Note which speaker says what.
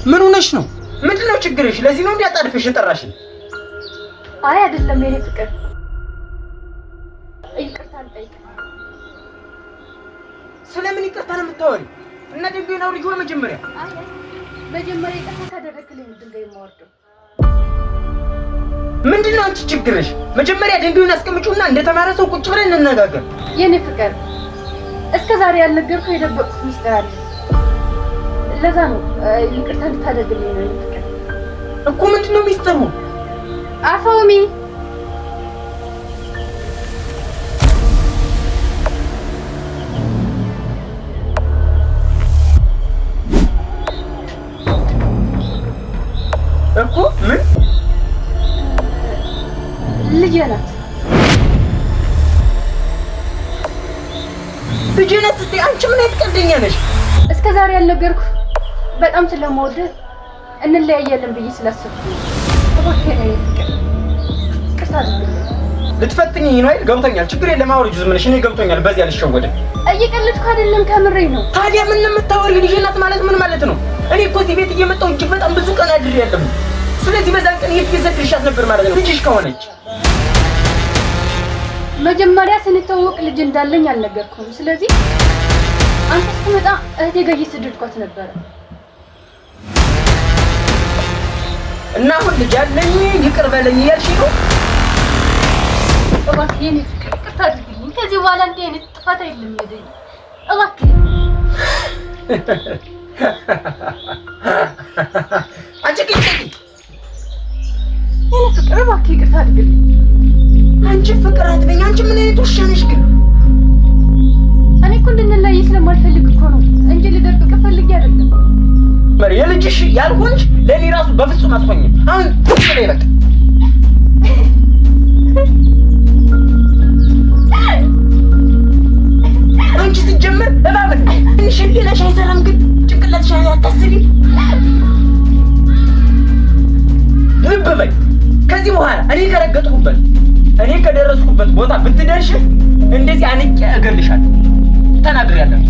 Speaker 1: ምን ሆነሽ ነው? ምንድነው ችግርሽ? ለዚህ ነው እንዲያጣድፍሽ የጠራሽኝ?
Speaker 2: አይ አይደለም የኔ ፍቅር፣ ይቅርታ ልጠይቅ።
Speaker 1: ስለምን ይቅርታ ነው የምታወሪው? እና ድንጋዩን አውርጂው መጀመሪያ።
Speaker 2: አይ መጀመሪያ ይቅርታ ካደረክልኝ ድንጋይ የማወርደው።
Speaker 1: ምንድነው አንቺ ችግርሽ? መጀመሪያ ድንጋዩን አስቀምጪውና እንደተማረ ሰው ቁጭ ብለን እንነጋገር።
Speaker 2: የኔ ፍቅር፣ እስከ ዛሬ ያልነገርኩህ የደበቅኩት ሚስጥር አለ። ለዛ ነው ይቅርታ እንድታደርግልኝ ነው። የኔ ፍቅር
Speaker 1: እኮ ምንድነው ሚስጥሩ?
Speaker 2: አፎሚ
Speaker 1: እኮ ምን
Speaker 2: ልጄ ናት።
Speaker 1: ልጄ ናት ስትይ አንቺ ምን አይነት ቀልደኛ ነሽ?
Speaker 2: እስከ ዛሬ ያልነገርኩህ በጣም ስለምወድህ እንለያያለን ብዬ ስላሰብኩ እባክህ የኔ ፍቅር ይቅርታ አድርግልኝ።
Speaker 1: ልትፈትኝኝ ነው አይደል? ገብቶኛል። ችግር የለም አውሪኝ ዝም ብለሽ። እኔ ገብቶኛል። በዚህ አልሸወድም።
Speaker 2: እየቀለድኩ አይደለም፣ ከምሬኝ ነው።
Speaker 1: ታዲያ ምን የምታወሪው? ልጄ ናት ማለት ምን ማለት ነው? እኔ እኮ እዚህ ቤት እየመጣሁ እጅግ በጣም ብዙ ቀን አድሬያለሁ። ስለዚህ በዛን ቀን የት እየሰድርሻት ነበር ማለት ነው? ልጅሽ ከሆነች
Speaker 2: መጀመሪያ ስንተዋወቅ ልጅ እንዳለኝ አልነገርኩም። ስለዚህ አንተ ስትመጣ እህቴ ጋር እየሰደድኳት ነበረ
Speaker 1: እና አሁን ልጅ አለኝ ይቅር በለኝ እያልሽ ነው?
Speaker 2: እባክህ የኔ ፍቅር ይቅርታ አድርግልኝ። ከዚህ በኋላ እንዲህ አይነት ጥፋት አይደለም የደኝ። እባክህ
Speaker 1: አንቺ ግን
Speaker 2: የኔ ፍቅር እባክህ ይቅርታ አድርግልኝ።
Speaker 1: አንቺ ፍቅር አትበኝ። አንቺ ምን አይነት ውሻ ነሽ ግን?
Speaker 2: እኔ እኮ እንድንለያይ ስለማልፈልግ እኮ ነው እንጂ ልደብቅ ፈልጌ አይደለም።
Speaker 1: የልጅሽ ያልሆንሽ ለእኔ ራሱ በፍጹም አትሆኝም። አሁን ላይ በቃ አንቺ ስትጀምር እባብ ነሽ። ትንሽ ህሊናሽ አይሰራም ግን ጭንቅላትሽ አታስቢ። ልብ በይ። ከዚህ በኋላ እኔ ከረገጥኩበት እኔ ከደረስኩበት ቦታ ብትደርሽ እንደዚህ አንቄ እገልሻለሁ። ተናግሬያለሁ።